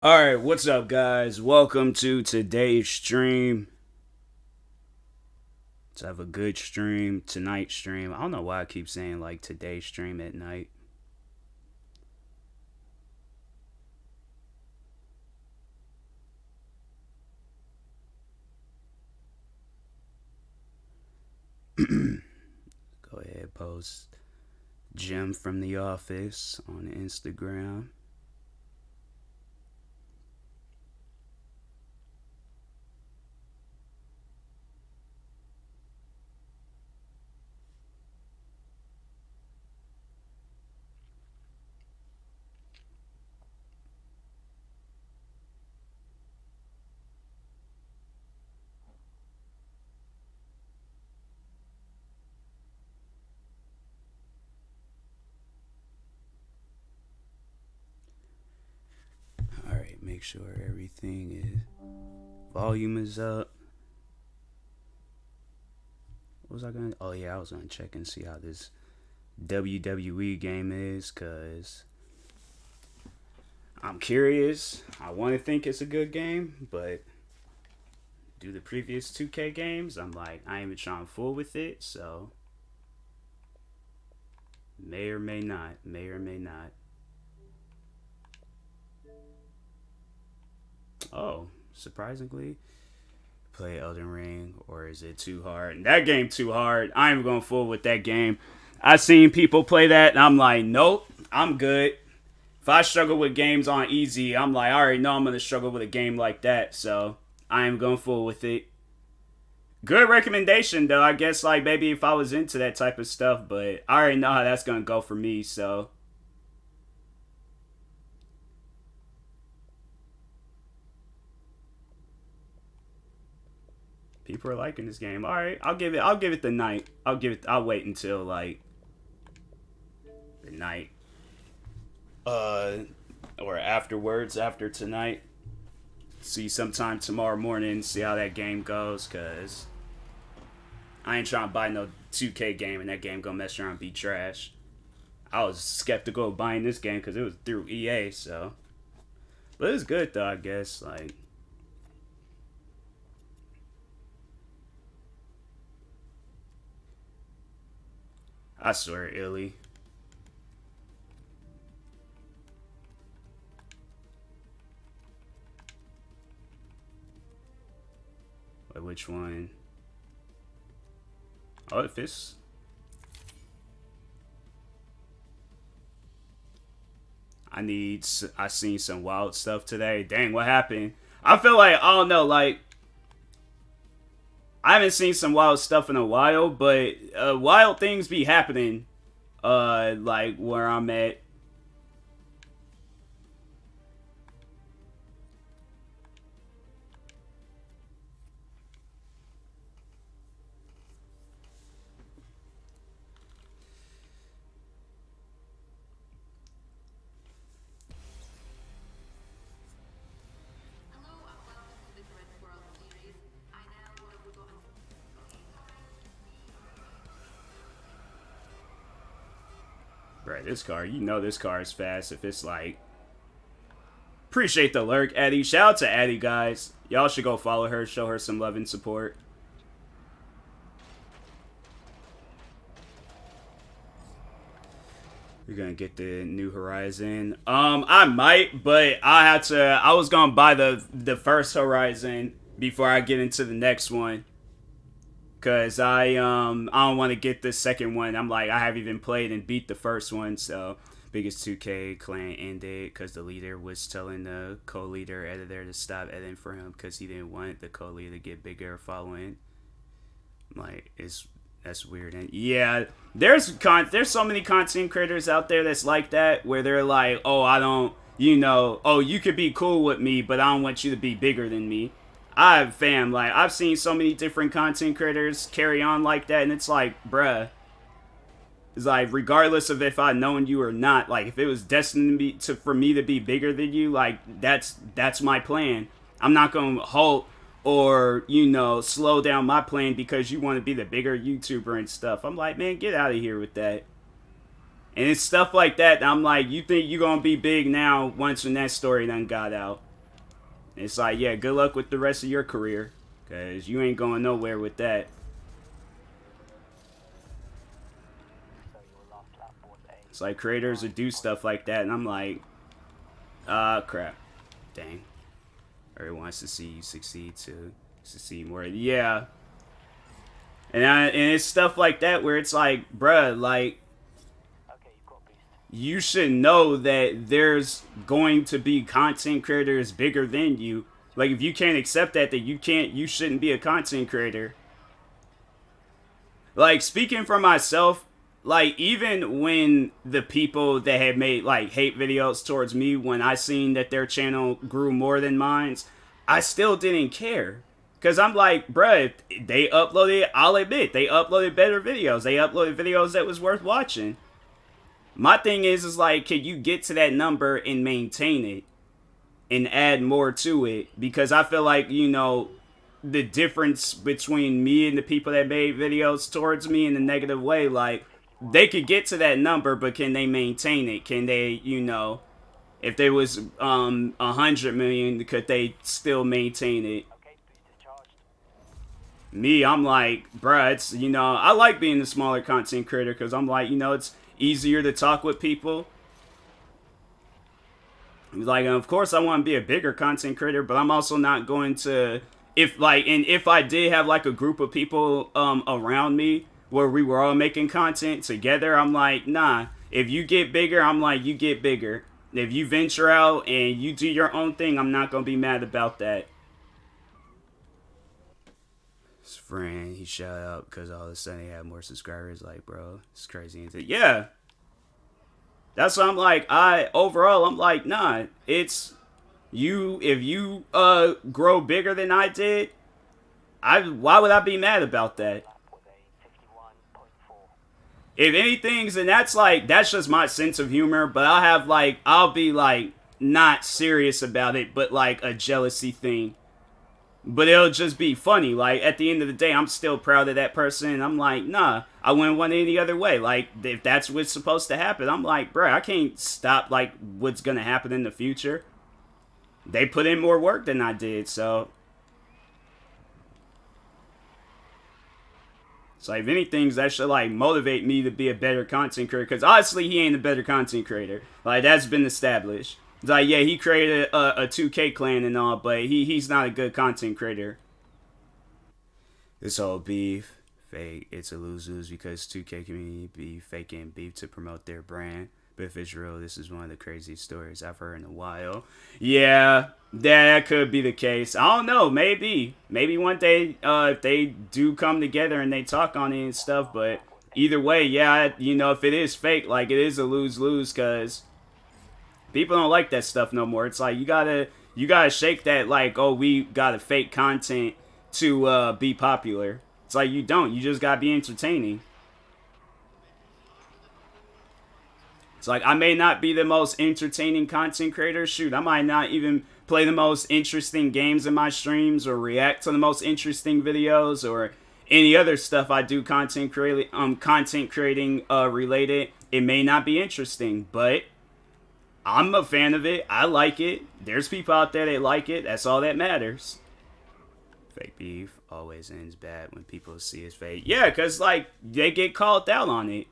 Alright, what's up, guys? Welcome to today's stream. Let's have a good stream, tonight's stream. I don't know why I keep saying like today's stream at night. Go ahead, post Jim from the office on Instagram. Alright, make sure everything is volume is up. What was I gonna? Oh yeah, I was gonna check and see how this WWE game is, cause I'm curious. I want to think it's a good game, but do the previous 2K games, I'm like, I ain't even trying to fool with it, so may or may not, may or may not. Oh, surprisingly, play Elden Ring, or is it too hard? That game too hard. I ain't gonna fool with that game. I seen people play that, and I'm like, nope, I'm good. If I struggle with games on easy, I'm like, I already know I'm gonna struggle with a game like that, so I ain't gonna fool with it. Good recommendation, though. I guess, like, maybe if I was into that type of stuff, but I already know how that's gonna go for me, so. People are liking this game. All right, I'll give it the night. I'll wait until like the night, or afterwards, after tonight. See sometime tomorrow morning. See how that game goes, cause I ain't trying to buy no 2K game and that game gonna mess around and be trash. I was skeptical of buying this game because it was through EA, so. But it's good though, I guess. Like. I swear, Illy. Wait, which one? Oh, if it's... I seen some wild stuff today. Dang, what happened? I feel like, I don't know, like... I haven't seen some wild stuff in a while, but wild things be happening, like where I'm at. Right, this car, you know this car is fast if it's like... Appreciate the lurk, Eddie. Shout out to Eddie, guys. Y'all should go follow her, show her some love and support. We're gonna get the New Horizon. I might, but I was gonna buy the first Horizon before I get into the next one. Cause I don't want to get the second one. I'm like, I haven't even played and beat the first one, so biggest 2K clan ended because the leader was telling the co-leader editor to stop editing for him because he didn't want the co-leader to get bigger following. Like, that's weird. And yeah, there's so many content creators out there that's like that, where they're like, oh, I don't, oh, you could be cool with me, but I don't want you to be bigger than me. I've seen so many different content creators carry on like that, and it's like, bruh. It's like, regardless of if I'd known you or not, like, if it was destined for me to be bigger than you, like, that's my plan. I'm not gonna halt or, slow down my plan because you want to be the bigger YouTuber and stuff. I'm like, man, get out of here with that. And it's stuff like that I'm like, you think you're gonna be big now once when that story done got out. It's like, yeah, good luck with the rest of your career, because you ain't going nowhere with that. It's like creators would do stuff like that, and I'm like, crap. Dang. Everyone wants to see you succeed to succeed more. Yeah. And it's stuff like that where it's like, bruh, like, you should know that there's going to be content creators bigger than you. Like, if you can't accept that, you shouldn't be a content creator. Like, speaking for myself, like, even when the people that had made, like, hate videos towards me, when I seen that their channel grew more than mine's, I still didn't care. Because I'm like, bruh, they uploaded, I'll admit, they uploaded better videos. They uploaded videos that was worth watching. My thing is like, can you get to that number and maintain it and add more to it? Because I feel like, you know, the difference between me and the people that made videos towards me in a negative way, like, they could get to that number, but can they maintain it? Can they, you know, if there was 100 million, could they still maintain it? Me, I'm like, bruh, it's, you know, I like being the smaller content creator because I'm like, you know, it's easier to talk with people. Like, of course, I want to be a bigger content creator, but I'm also not going to, if I did have like a group of people around me where we were all making content together, I'm like, nah, if you get bigger, I'm like, you get bigger. If you venture out and you do your own thing, I'm not going to be mad about that. His friend, he shut up because all of a sudden he had more subscribers. Like, bro, it's crazy. Yeah. That's what I'm like. Overall, I'm like, nah, it's you. If you grow bigger than I did, why would I be mad about that? If anything, then that's just my sense of humor, but I'll be like not serious about it, but like a jealousy thing. But it'll just be funny. Like, at the end of the day, I'm still proud of that person. And I'm like, nah, I wouldn't want it any other way. Like, if that's what's supposed to happen, I'm like, bruh, I can't stop, like, what's going to happen in the future. They put in more work than I did, so. So, if anything, that should, like, motivate me to be a better content creator. Because, honestly, he ain't a better content creator. Like, that's been established. It's like, yeah, he created a 2K clan and all, but he's not a good content creator. This whole beef, fake, it's a lose-lose because 2K community be faking beef to promote their brand. But if it's real, this is one of the craziest stories I've heard in a while. Yeah, that could be the case. I don't know, maybe. Maybe one day if they do come together and they talk on it and stuff, but either way, yeah, you know, if it is fake, like, it is a lose-lose because people don't like that stuff no more. It's like you gotta shake that, like, oh, we gotta fake content to be popular. It's like you don't. You just gotta be entertaining. It's like I may not be the most entertaining content creator. Shoot, I might not even play the most interesting games in my streams or react to the most interesting videos or any other stuff I do content creating related. It may not be interesting, but I'm a fan of it. I like it. There's people out there that like it. That's all that matters. Fake beef always ends bad when people see it's fake. Yeah, because, like, they get called out on it.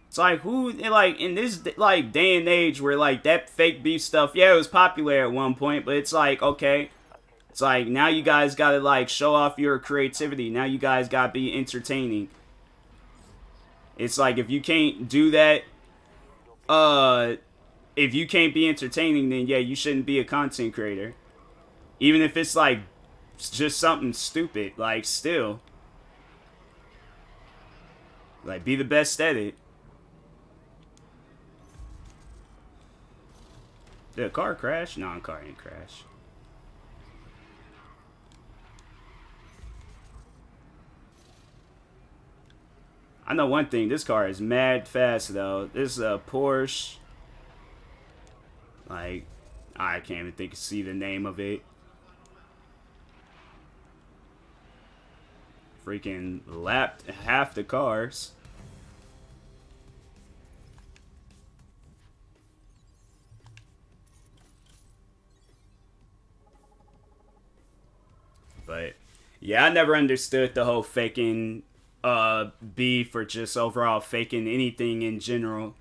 It's like, who, like, in this, like, day and age where, like, that fake beef stuff, yeah, it was popular at one point, but it's like, okay. It's like, now you guys gotta, like, show off your creativity. Now you guys gotta be entertaining. It's like, if you can't do that, if you can't be entertaining, then yeah, you shouldn't be a content creator. Even if it's like just something stupid, like, still, like, be the best at it. Did a car crash? No, a car didn't crash. I know one thing, this car is mad fast though. This is a Porsche. Like, I can't even see the name of it. Freaking lapped half the cars. But yeah, I never understood the whole faking beef or just overall faking anything in general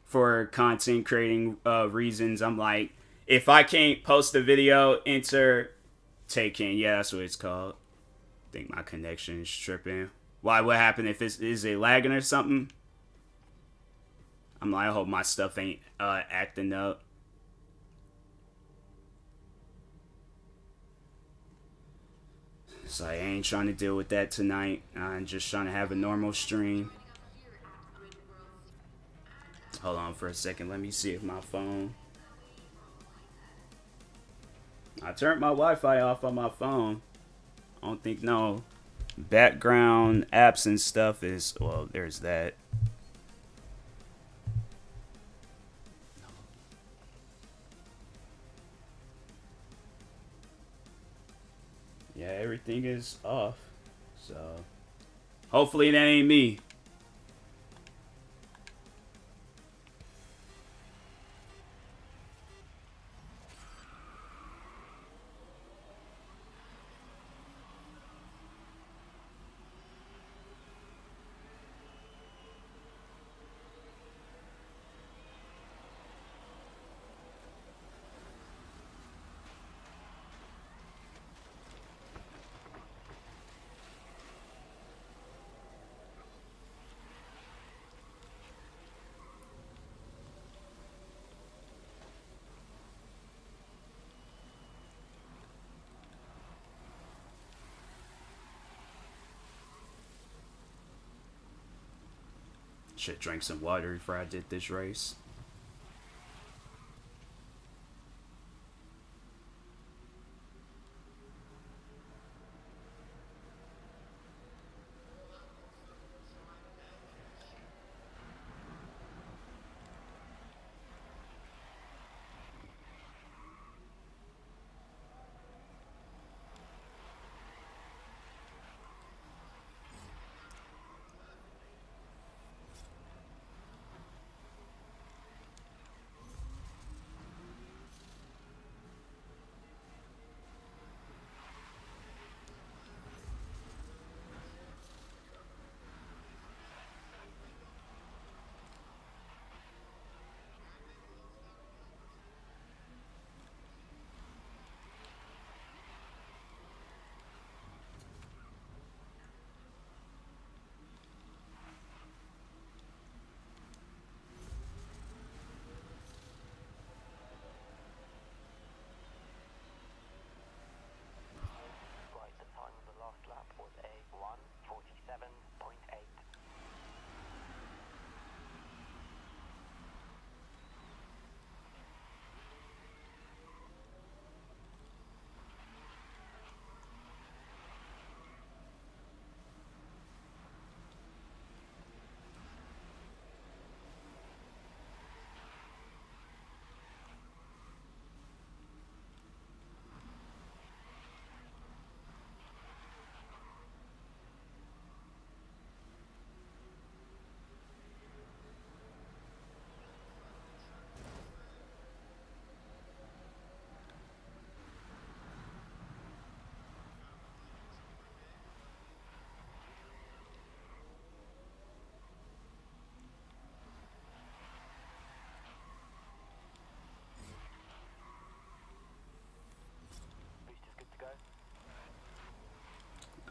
for content creating reasons. I'm like, if I can't post a video, enter taking. Yeah, that's what it's called. I think my connection is tripping. Why? What happened? If it's is it lagging or something? I'm like, I hope my stuff ain't acting up. So I ain't trying to deal with that tonight. I'm just trying to have a normal stream. Hold on for a second. Let me see if my phone. I turned my Wi-Fi off on my phone. I don't think no background apps and stuff is. Well, there's that. Yeah, everything is off. So hopefully that ain't me. Should drink some water before I did this race.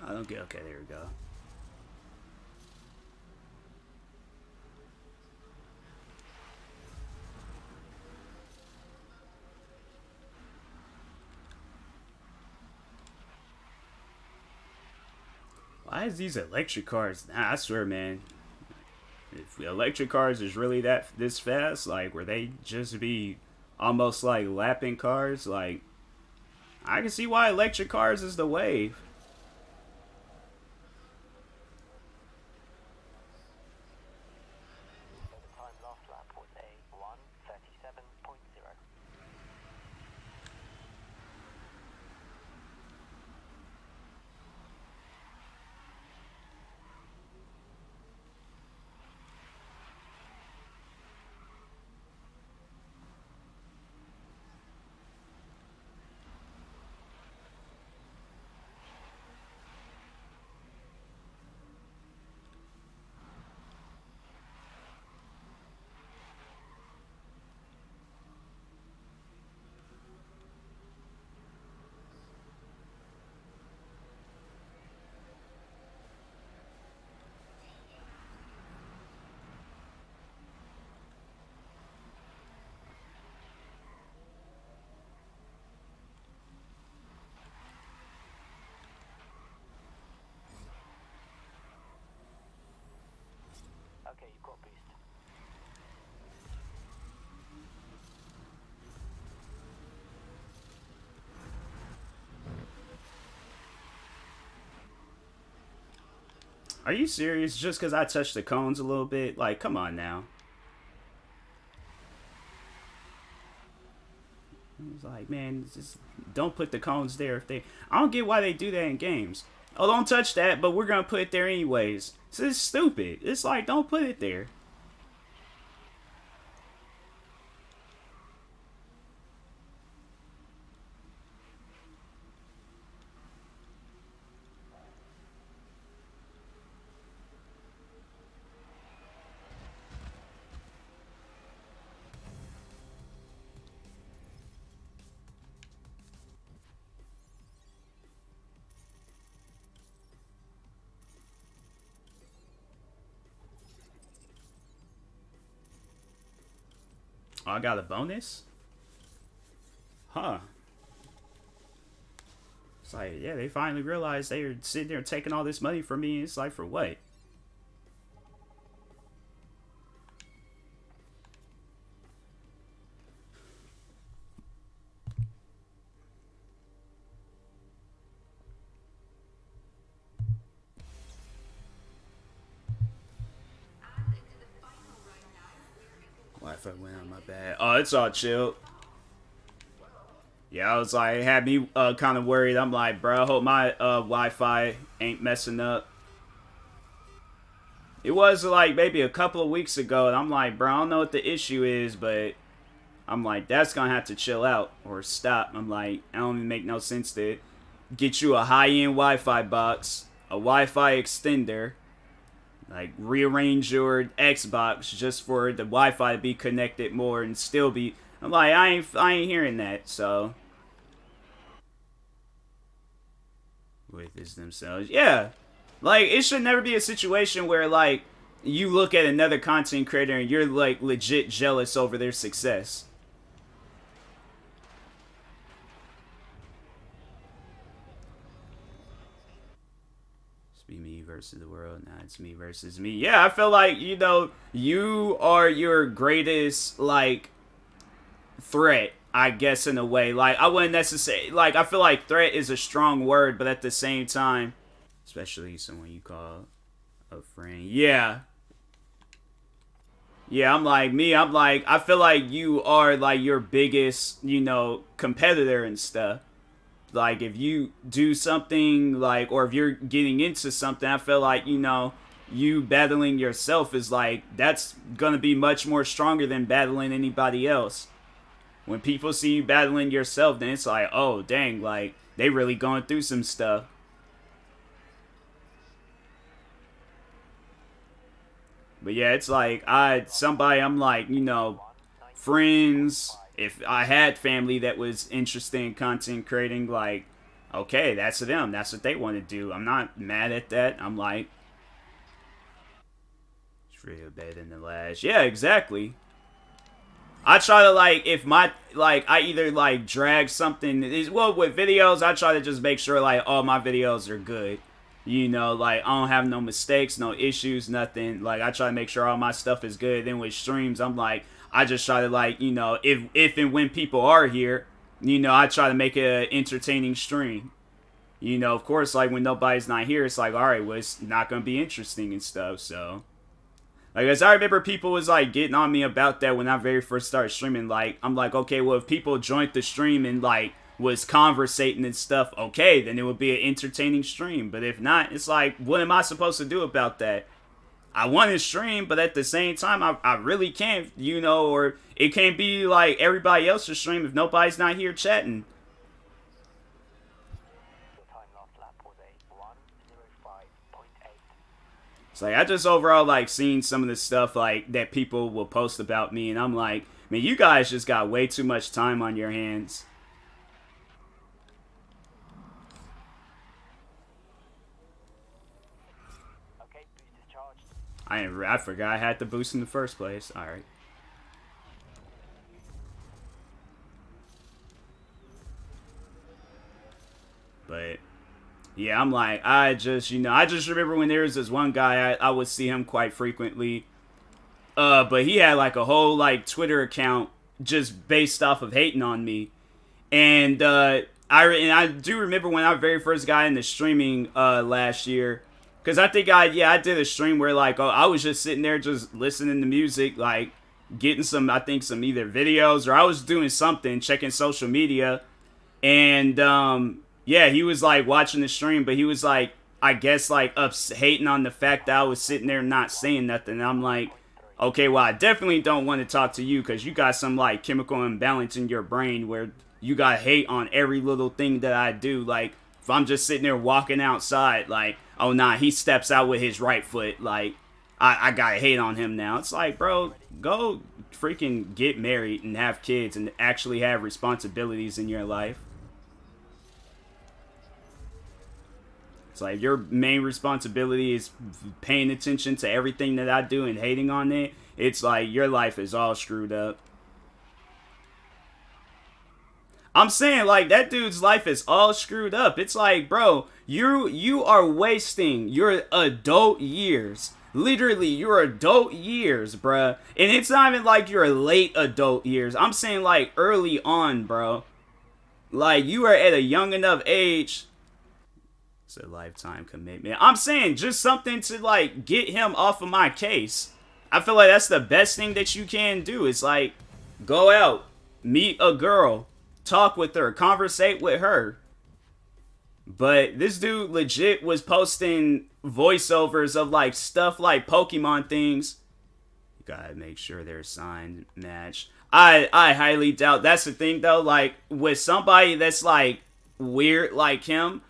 I don't get. Okay, there we go. Why is these electric cars? Nah, I swear, man. If electric cars is really that this fast, like, where they just be almost like lapping cars, like, I can see why electric cars is the wave. Are you serious? Just because I touched the cones a little bit? Like, come on now. I was like, man, just don't put the cones there if they... I don't get why they do that in games. Oh, don't touch that, but we're going to put it there anyways. So it's stupid. It's like, don't put it there. Oh, I got a bonus? Huh. It's like, yeah, they finally realized they were sitting there taking all this money from me. It's like, for what? Wi-Fi went on my bad. Oh, it's all chill. Yeah, I was like, it had me kind of worried. I'm like, bro, I hope my Wi-Fi ain't messing up. It was like maybe a couple of weeks ago, and I'm like, bro, I don't know what the issue is, but I'm like, that's gonna have to chill out or stop. I'm like, I don't even make no sense to get you a high-end Wi-Fi box, a Wi-Fi extender, like rearrange your Xbox just for the Wi-Fi to be connected more and still be. I'm like, I ain't hearing that. So with this themselves, yeah, like it should never be a situation where like you look at another content creator and you're like legit jealous over their success. Be me versus the world. Nah, it's me versus me. Yeah, I feel like, you know, you are your greatest, like, threat, I guess, in a way. Like, I wouldn't necessarily, like, I feel like threat is a strong word, but at the same time, especially someone you call a friend. Yeah. Yeah, I'm like, I feel like you are, like, your biggest, you know, competitor and stuff. Like if you do something like, or if you're getting into something, I feel like, you know, you battling yourself is like, that's gonna be much more stronger than battling anybody else. When people see you battling yourself, then it's like, oh dang, like they really going through some stuff. But yeah, it's like I'm like, you know, friends, if I had family that was interested in content creating, like, okay, that's them. That's what they want to do. I'm not mad at that. I'm like, it's real better than the last. Yeah, exactly. I try to like, if my like, I either like drag something. Well, with videos, I try to just make sure like all my videos are good. You know, like I don't have no mistakes, no issues, nothing. Like I try to make sure all my stuff is good. Then with streams, I'm like, I just try to like, you know, if and when people are here, you know, I try to make an entertaining stream. You know, of course, like when nobody's not here, it's like, all right, well, it's not gonna be interesting and stuff. So, like, as I remember, people was like getting on me about that when I very first started streaming. Like, I'm like, okay, well, if people joined the stream and like was conversating and stuff, okay, then it would be an entertaining stream. But if not, it's like, what am I supposed to do about that? I want to stream, but at the same time, I really can't, you know, or it can't be like everybody else's stream if nobody's not here chatting. It's like, I just overall like seeing some of the stuff like that people will post about me, and I'm like, man, you guys just got way too much time on your hands. I forgot I had the boost in the first place. All right. But yeah, I'm like, I just remember when there was this one guy, I would see him quite frequently. But he had like a whole like Twitter account just based off of hating on me. And I do remember when I very first got into streaming last year, Because I think I did a stream where like, oh, I was just sitting there just listening to music, like getting some, I think some either videos, or I was doing something, checking social media. And yeah, he was like watching the stream, but he was like, I guess like hating on the fact that I was sitting there not saying nothing. And I'm like, okay, well, I definitely don't want to talk to you because you got some like chemical imbalance in your brain where you got hate on every little thing that I do. Like if I'm just sitting there walking outside, like, oh nah, he steps out with his right foot, like I gotta hate on him now. It's like, bro, go freaking get married and have kids and actually have responsibilities in your life. It's like your main responsibility is paying attention to everything that I do and hating on it. It's like your life is all screwed up. I'm saying like that dude's life is all screwed up. It's like, bro, you are wasting your adult years. Literally, your adult years, bruh. And it's not even like your late adult years. I'm saying like early on, bro. Like you are at a young enough age. It's a lifetime commitment. I'm saying just something to like get him off of my case. I feel like that's the best thing that you can do. It's like go out, meet a girl, talk with her, conversate with her. But this dude legit was posting voiceovers of like stuff like Pokemon things. You gotta make sure they're signed match. I highly doubt. That's the thing though. Like with somebody that's like weird like him,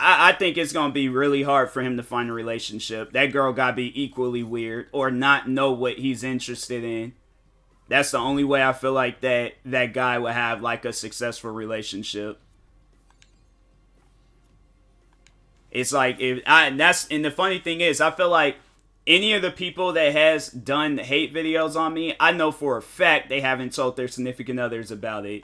I think it's going to be really hard for him to find a relationship. That girl got to be equally weird or not know what he's interested in. That's the only way I feel like that guy would have like a successful relationship. It's like and the funny thing is I feel like any of the people that has done hate videos on me, I know for a fact they haven't told their significant others about it.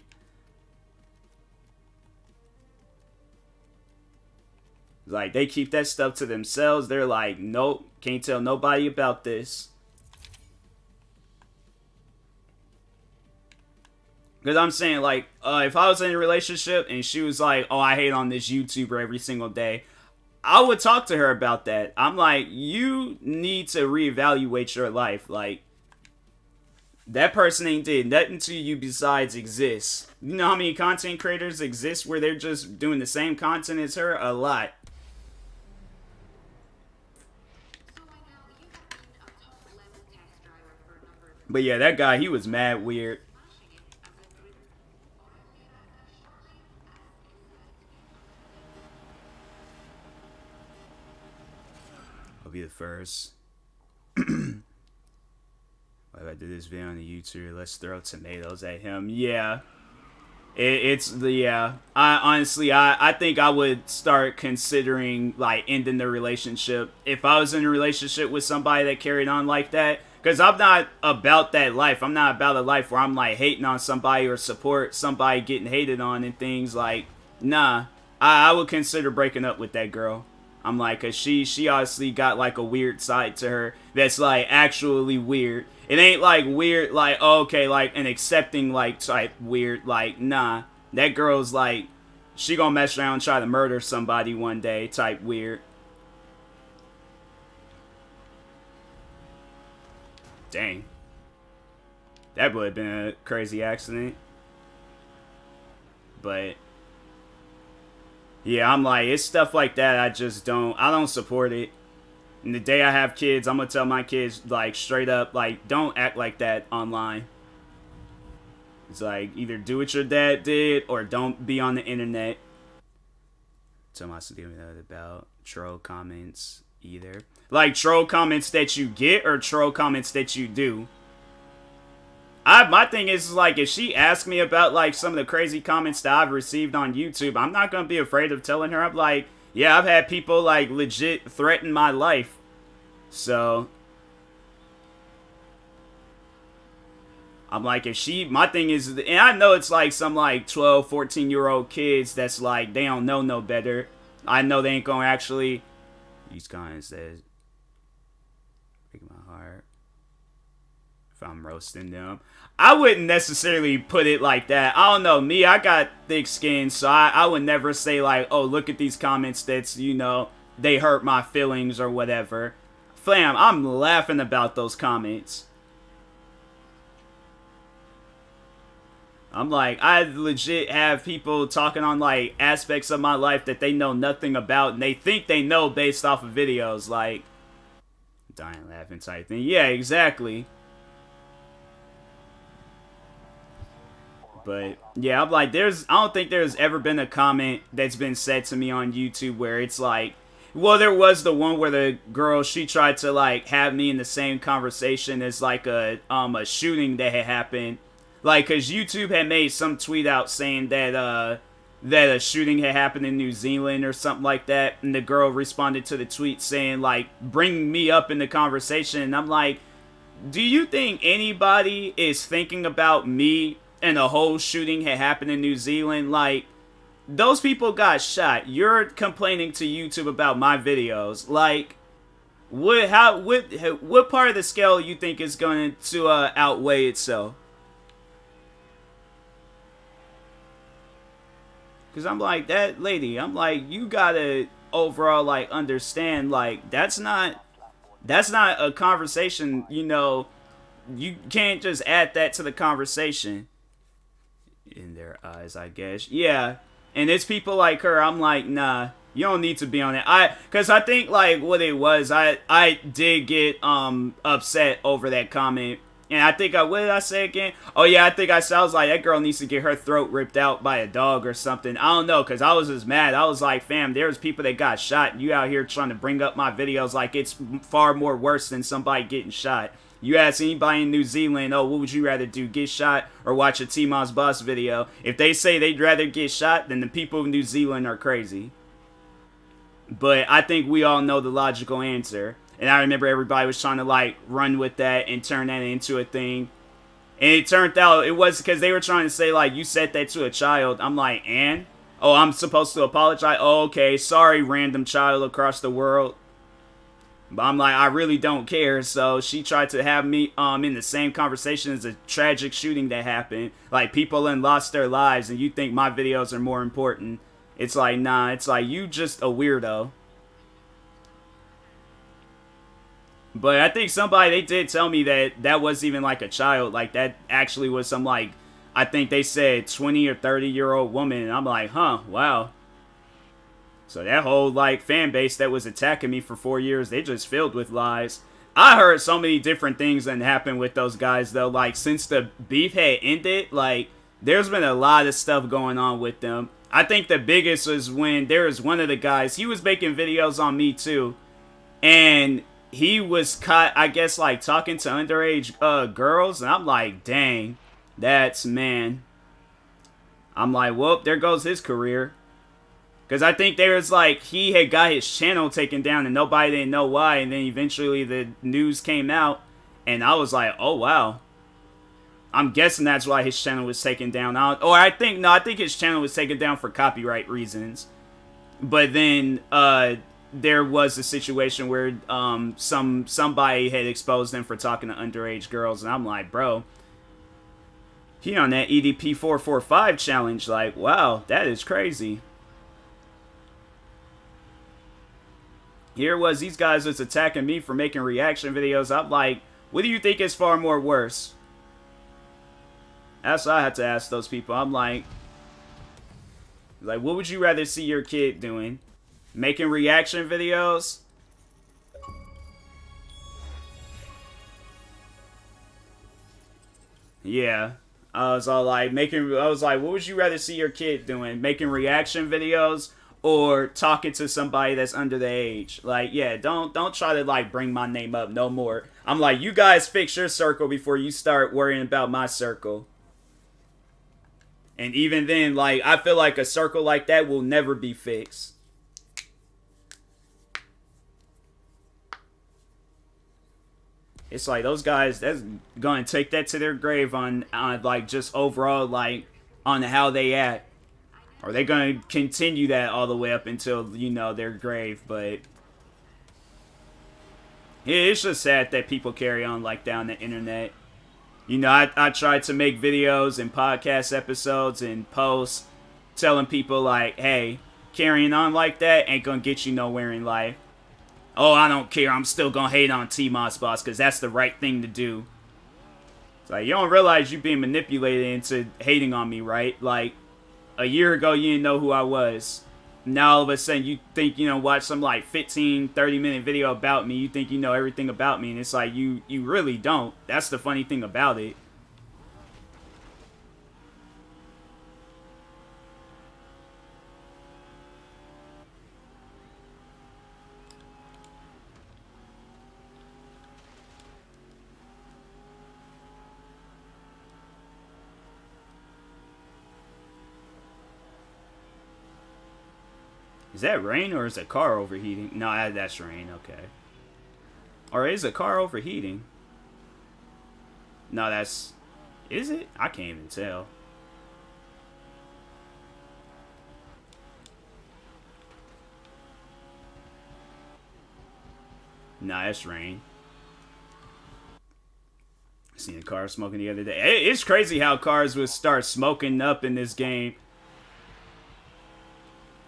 Like, they keep that stuff to themselves. They're like, nope, can't tell nobody about this. Because I'm saying, like, if I was in a relationship and she was like, oh, I hate on this YouTuber every single day, I would talk to her about that. I'm like, you need to reevaluate your life. Like, that person ain't did nothing to you besides exist. You know how many content creators exist where they're just doing the same content as her? A lot. But yeah, that guy, he was mad weird. I'll be the first. If I did this video on the YouTube, let's throw tomatoes at him. Yeah. I honestly, I think I would start considering like ending the relationship if I was in a relationship with somebody that carried on like that. Because I'm not about that life. I'm not about a life where I'm like hating on somebody or support somebody getting hated on and things like, nah. I would consider breaking up with that girl. I'm like, cause she obviously got like a weird side to her that's like actually weird. It ain't like weird, like, oh, okay, like an accepting like type weird, like, nah. That girl's like, she gonna mess around and try to murder somebody one day type weird. Dang. That would have been a crazy accident. But yeah, I'm like, it's stuff like that I don't support it. And the day I have kids, I'm gonna tell my kids, like, straight up, like, don't act like that online. It's like, either do what your dad did, or don't be on the internet. Tell my student about troll comments, either. Like, troll comments that you get, or troll comments that you do. My thing is, like, if she asks me about, like, some of the crazy comments that I've received on YouTube, I'm not gonna be afraid of telling her. I'm like, yeah, I've had people, like, legit threaten my life. So I'm like, if she, my thing is, and I know it's like some like 12, 14-year-old kids that's like, they don't know no better. I know they ain't gonna actually, these comments says, break my heart if I'm roasting them. I wouldn't necessarily put it like that. I don't know, me, I got thick skin, so I would never say like, oh, look at these comments that's, you know, they hurt my feelings or whatever. Fam, I'm laughing about those comments. I'm like, I legit have people talking on like aspects of my life that they know nothing about and they think they know based off of videos, like dying laughing type thing. Yeah, exactly. But yeah, I'm like, I don't think there's ever been a comment that's been said to me on YouTube where it's like, well, there was the one where the girl, she tried to like have me in the same conversation as like a shooting that had happened. Like, cause YouTube had made some tweet out saying that that a shooting had happened in New Zealand or something like that, and the girl responded to the tweet saying like, bring me up in the conversation. And I'm like, do you think anybody is thinking about me and a whole shooting had happened in New Zealand? Like, those people got shot. You're complaining to YouTube about my videos. Like, what part of the scale you think is going to outweigh itself? Because I'm like, that lady, I'm like, you gotta overall like understand, like, that's not a conversation, you know. You can't just add that to the conversation. In their eyes, I guess. Yeah. And it's people like her, I'm like, nah, you don't need to be on it. Because I think, like, what it was, I did get upset over that comment. And I think, what did I say again? Oh, yeah, I was like, that girl needs to get her throat ripped out by a dog or something. I don't know, because I was just mad. I was like, fam, there's people that got shot. And you out here trying to bring up my videos like it's far more worse than somebody getting shot. You ask anybody in New Zealand, oh, what would you rather do, get shot or watch a TMossBoss video? If they say they'd rather get shot, then the people of New Zealand are crazy. But I think we all know the logical answer. And I remember everybody was trying to, like, run with that and turn that into a thing. And it turned out it was because they were trying to say, like, you said that to a child. I'm like, and? Oh, I'm supposed to apologize? Oh, okay, sorry, random child across the world. But I'm like, I really don't care. So she tried to have me in the same conversation as a tragic shooting that happened. Like, people then lost their lives and you think my videos are more important. It's like, nah, it's like, you just a weirdo. But I think they did tell me that wasn't even like a child. Like, that actually was some, like, I think they said 20 or 30-year-old woman. And I'm like, huh, wow. So that whole, like, fan base that was attacking me for 4 years, they just filled with lies. I heard so many different things that happened with those guys, though. Like, since the beef had ended, like, there's been a lot of stuff going on with them. I think the biggest was when there was one of the guys, he was making videos on me, too. And he was caught, I guess, like, talking to underage girls. And I'm like, dang, that's, man. I'm like, well, there goes his career. Because I think there was, like, he had got his channel taken down and nobody didn't know why. And then eventually the news came out. And I was like, oh, wow. I'm guessing that's why his channel was taken down. I think his channel was taken down for copyright reasons. But then there was a situation where somebody had exposed him for talking to underage girls. And I'm like, bro, he on that EDP 445 challenge. Like, wow, that is crazy. Here was these guys was attacking me for making reaction videos. I'm like, what do you think is far more worse? That's what I had to ask those people. I'm like, what would you rather see your kid doing? Making reaction videos? Yeah. I was like, what would you rather see your kid doing? Making reaction videos? Or talking to somebody that's under the age. Like, yeah, don't try to, like, bring my name up no more. I'm like, you guys fix your circle before you start worrying about my circle. And even then, like, I feel like a circle like that will never be fixed. It's like, those guys, that's gonna take that to their grave on like, just overall, like, on how they act. Or they're going to continue that all the way up until, you know, their grave. But it's just sad that people carry on like that on the internet. You know, I tried to make videos and podcast episodes and posts telling people like, hey, carrying on like that ain't gonna get you nowhere in life. Oh, I don't care. I'm still gonna hate on TMossBoss because that's the right thing to do. It's like, you don't realize you're being manipulated into hating on me, right? Like, a year ago, you didn't know who I was. Now, all of a sudden, you think, watch some, like, 15, 30-minute video about me. You think you know everything about me, and it's like, you really don't. That's the funny thing about it. Is that rain or is a car overheating? No, that's rain, okay. Or is a car overheating? No, that's... Is it? I can't even tell. Nah, that's rain. Seen a car smoking the other day. It's crazy how cars would start smoking up in this game.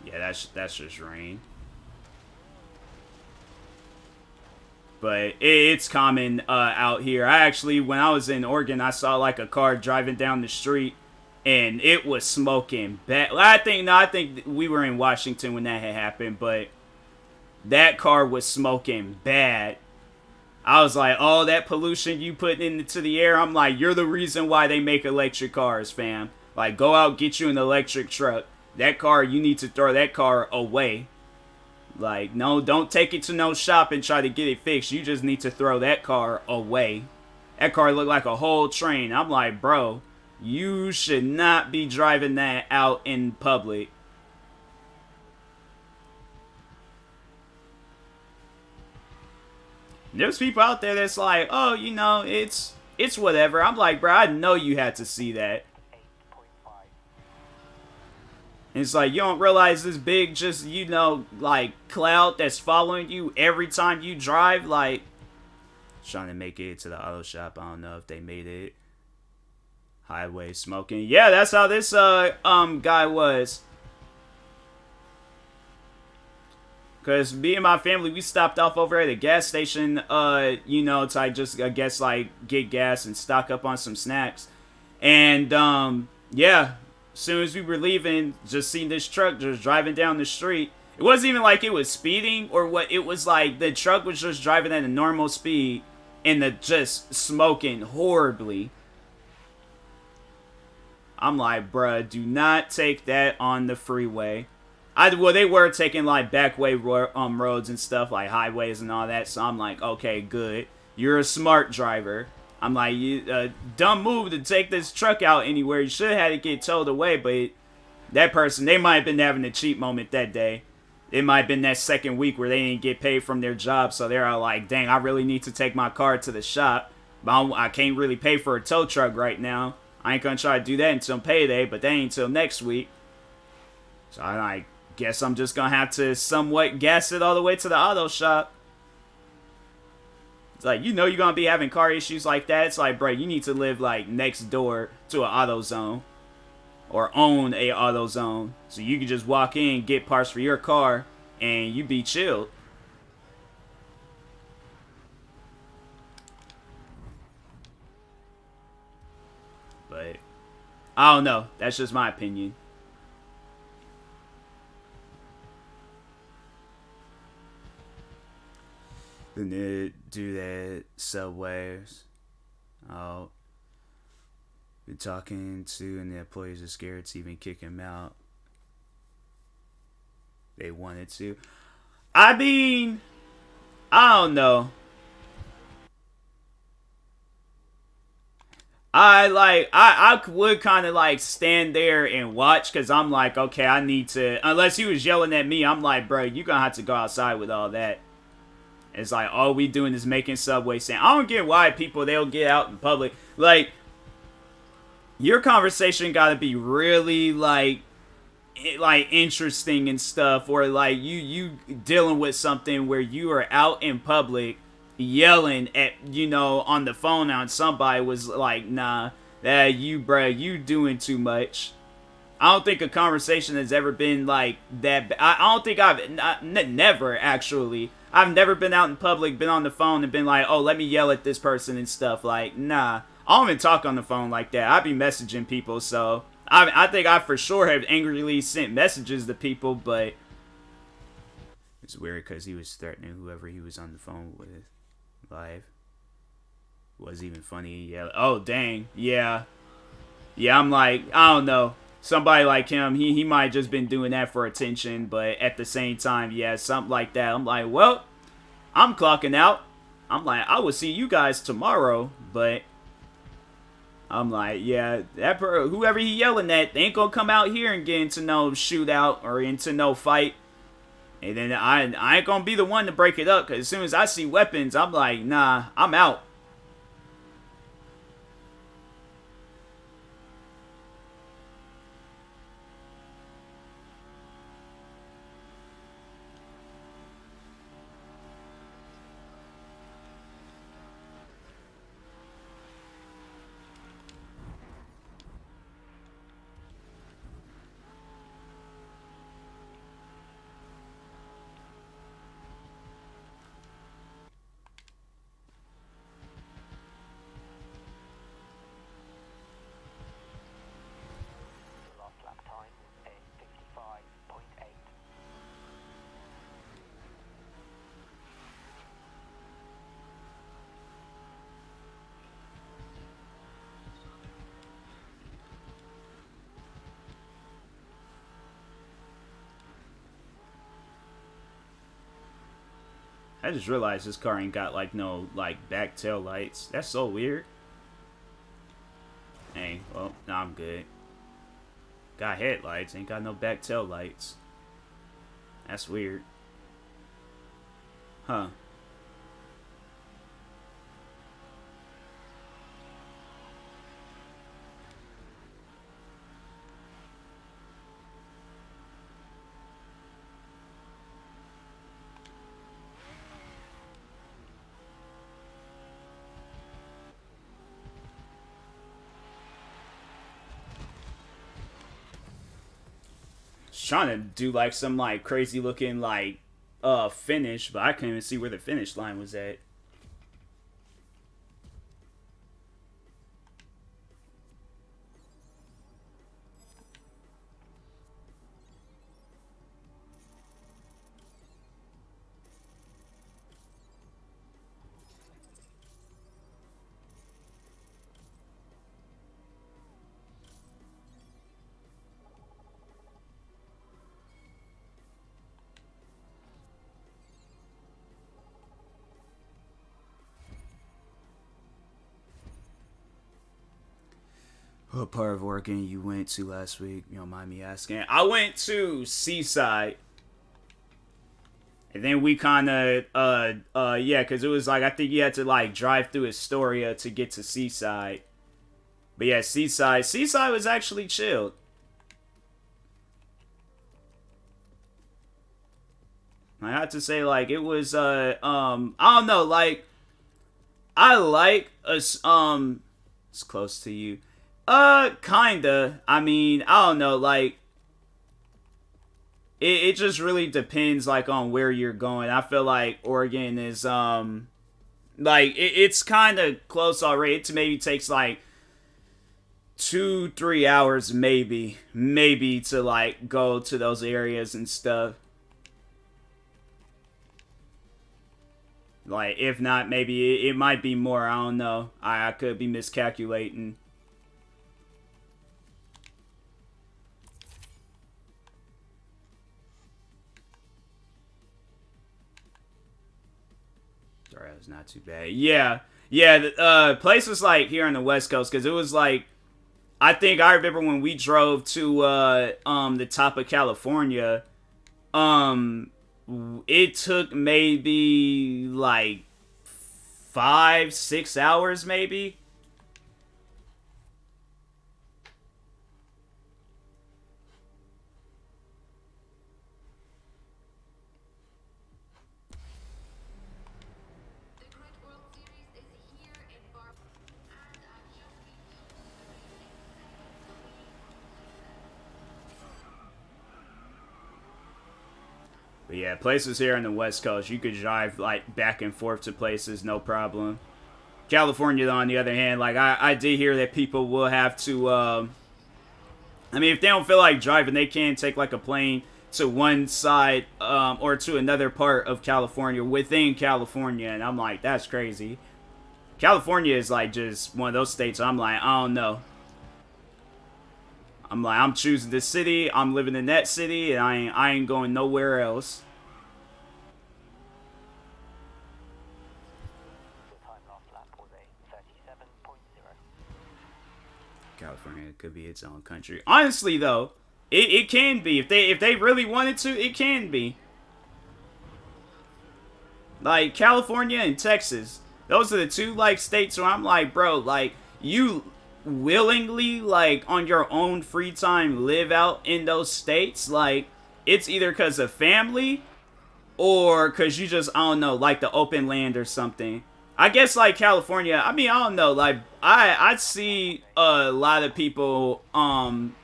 Yeah, that's just rain. But it's common out here. I actually, when I was in Oregon, I saw like a car driving down the street, and it was smoking bad. I think we were in Washington when that had happened, but that car was smoking bad. I was like, oh, that pollution you put into the air. I'm like, you're the reason why they make electric cars, fam. Like, go out, get you an electric truck. That car, you need to throw that car away. Like, no, don't take it to no shop and try to get it fixed. You just need to throw that car away. That car looked like a whole train. I'm like, bro, you should not be driving that out in public. There's people out there that's like, oh, it's whatever. I'm like, bro, I know you had to see that. And it's like, you don't realize this big, just, like, cloud that's following you every time you drive. Like, trying to make it to the auto shop. I don't know if they made it. Highway smoking. Yeah, that's how this guy was. Because me and my family, we stopped off over at a gas station, to just, I guess, like, get gas and stock up on some snacks. And, yeah. As soon as we were leaving, just seen this truck just driving down the street. It wasn't even like it was speeding or what. It was like the truck was just driving at a normal speed and just smoking horribly. I'm like, bruh, do not take that on the freeway. Well, they were taking like backway roads and stuff, like highways and all that. So I'm like, okay, good. You're a smart driver. I'm like, dumb move to take this truck out anywhere. You should have had it get towed away, but that person, they might have been having a cheat moment that day. It might have been that second week where they didn't get paid from their job, so they're all like, dang, I really need to take my car to the shop, but I can't really pay for a tow truck right now. I ain't gonna try to do that until payday, but that ain't until next week. So I guess I'm just gonna have to somewhat gas it all the way to the auto shop. It's like, you're going to be having car issues like that. It's like, bro, you need to live, like, next door to an AutoZone. Or own a AutoZone. So you can just walk in, get parts for your car, and you be chilled. But, I don't know. That's just my opinion. Then they do that subways. Oh, been talking to, and the employees are scared to even kick him out. They wanted to. I mean, I don't know. I would kind of like stand there and watch, because I'm like, okay, I need to, unless he was yelling at me, I'm like, bro, you're gonna have to go outside with all that. It's like, all we doing is making Subway stand. I don't get why people, they'll get out in public. Like, your conversation gotta be really, like interesting and stuff. Or, like, you dealing with something where you are out in public yelling at, on the phone on somebody was like, nah, you, bruh, you doing too much. I don't think a conversation has ever been like that. I don't think never actually. I've never been out in public, been on the phone, and been like, oh, let me yell at this person and stuff. Like, nah. I don't even talk on the phone like that. I be messaging people, so I think I for sure have angrily sent messages to people, but it's weird because he was threatening whoever he was on the phone with live. Was even funny. Yeah. Oh, dang. Yeah. Yeah, I'm like, I don't know. Somebody like him, he might just been doing that for attention, but at the same time, yeah, something like that. I'm like, well, I'm clocking out. I'm like, I will see you guys tomorrow, but I'm like, yeah, whoever he yelling at, they ain't gonna come out here and get into no shootout or into no fight. And then I ain't gonna be the one to break it up, because as soon as I see weapons, I'm like, nah, I'm out. I just realized this car ain't got like no like back tail lights. That's so weird. Hey, well, nah, I'm good. Got headlights, ain't got no back tail lights. That's weird. Huh. Trying to do like some like crazy looking like finish, but I couldn't even see where the finish line was at. What part of Oregon you went to last week? You don't mind me asking. I went to Seaside. And then we kind of, yeah, because it was like, I think you had to like drive through Astoria to get to Seaside. But yeah, Seaside was actually chilled. I have to say, like, it was, I don't know, like, I like us, it's close to you. Kinda. I mean, I don't know, like, it just really depends, like, on where you're going. I feel like Oregon is, like, it's kind of close already. It maybe takes, like, 2-3 hours, maybe, to, like, go to those areas and stuff. Like, if not, maybe it might be more. I don't know. I could be miscalculating. Sorry, that was not too bad. Yeah. Yeah, the places like here on the West Coast, because it was like, I think I remember when we drove to the top of California, it took maybe like 5-6 hours maybe. But yeah, places here on the West Coast, you could drive like back and forth to places, no problem. California, on the other hand, like I did hear that people will have to. I mean, if they don't feel like driving, they can take like a plane to one side or to another part of California within California, and I'm like, that's crazy. California is like just one of those states. I'm like, I don't know. I'm like, I'm choosing this city. I'm living in that city, and I ain't going nowhere else. California could be its own country. Honestly, though, it can be if they really wanted to. It can be. Like California and Texas, those are the two like states where I'm like, bro, like you willingly like on your own free time live out in those states. Like it's either because of family or because you just, I don't know, like the open land or something. I guess like California, I mean, I don't know, like I see a lot of people on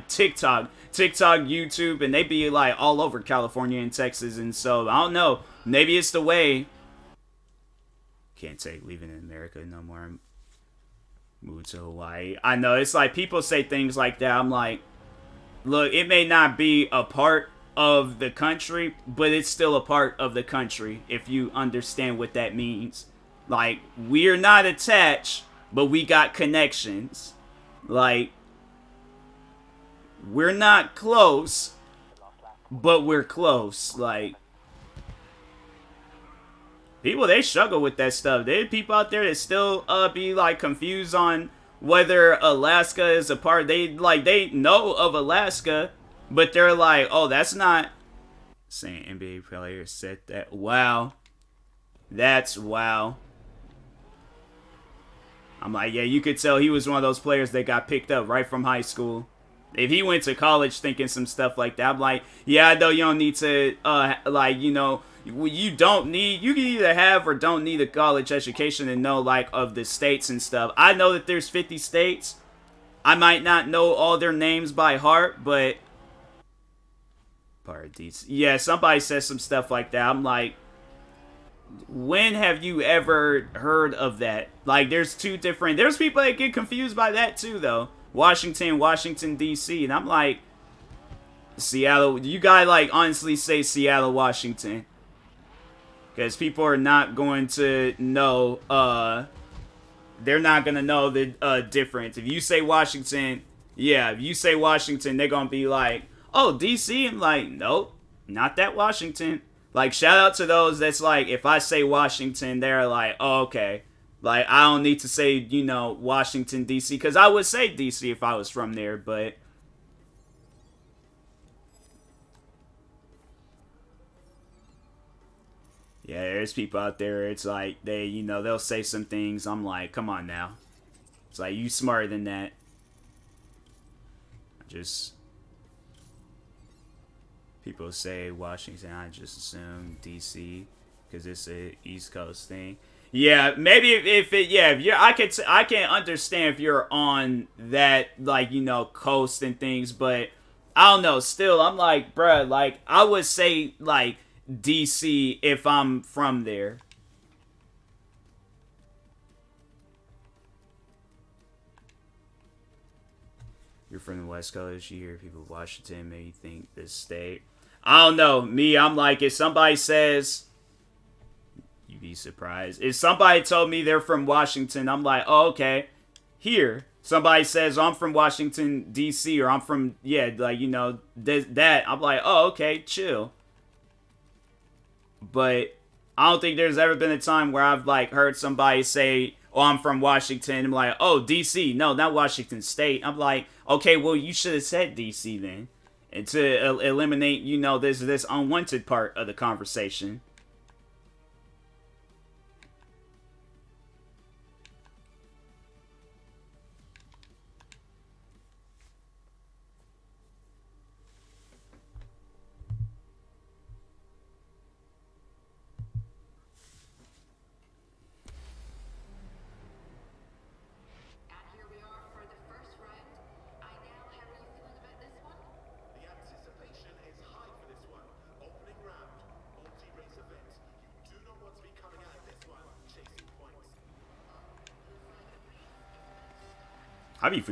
TikTok, YouTube, and they be like all over California and Texas, and so I don't know, maybe it's the way. Can't take leaving in America no more. Move to Hawaii. I know it's like people say things like that. I'm like, look, it may not be a part of the country, but it's still a part of the country if you understand what that means. Like, we're not attached, but we got connections. Like, we're not close, but we're close. Like, people, they struggle with that stuff. There are people out there that still be like confused on whether Alaska is a part. They know of Alaska, but they're like, oh, that's not. Saying NBA player said that. Wow, that's wow. I'm like, yeah, you could tell he was one of those players that got picked up right from high school. If he went to college thinking some stuff like that, I'm like, yeah, I know you don't need to, like, you know, you don't need, you can either have or don't need a college education and know, like, of the states and stuff. I know that there's 50 states. I might not know all their names by heart, but, Paradise. Yeah, somebody says some stuff like that. I'm like, when have you ever heard of that? Like, there's two different, there's people that get confused by that too, though. Washington, D.C. And I'm like, Seattle, you gotta, like, honestly say Seattle, Washington. Because people are not going to know, they're not going to know the difference. If you say Washington, yeah, if you say Washington, they're going to be like, oh, D.C.? I'm like, nope, not that Washington. Like, shout out to those that's like, if I say Washington, they're like, oh, okay. Like, I don't need to say, you know, Washington, D.C., because I would say D.C. if I was from there, but... Yeah, there's people out there, it's like, they, you know, they'll say some things, I'm like, come on now. It's like, you smarter than that. Just... People say Washington, I just assume D.C., because it's a East Coast thing. Yeah, maybe if it, yeah, if you're, I can understand if you're on that, like, you know, coast and things, but I don't know, still, I'm like, bruh, like, I would say, like, DC if I'm from there. You're from the West Coast, you hear people Washington, maybe you think this state. I don't know, me, I'm like, if somebody says... You'd be surprised. If somebody told me they're from Washington, I'm like, oh, okay. Here, somebody says, oh, I'm from Washington, D.C., or I'm from, yeah, like, you know, that. I'm like, oh, okay, chill. But I don't think there's ever been a time where I've, like, heard somebody say, oh, I'm from Washington. I'm like, oh, D.C., no, not Washington State. I'm like, okay, well, you should have said D.C. then. And to eliminate, you know, this unwanted part of the conversation. I be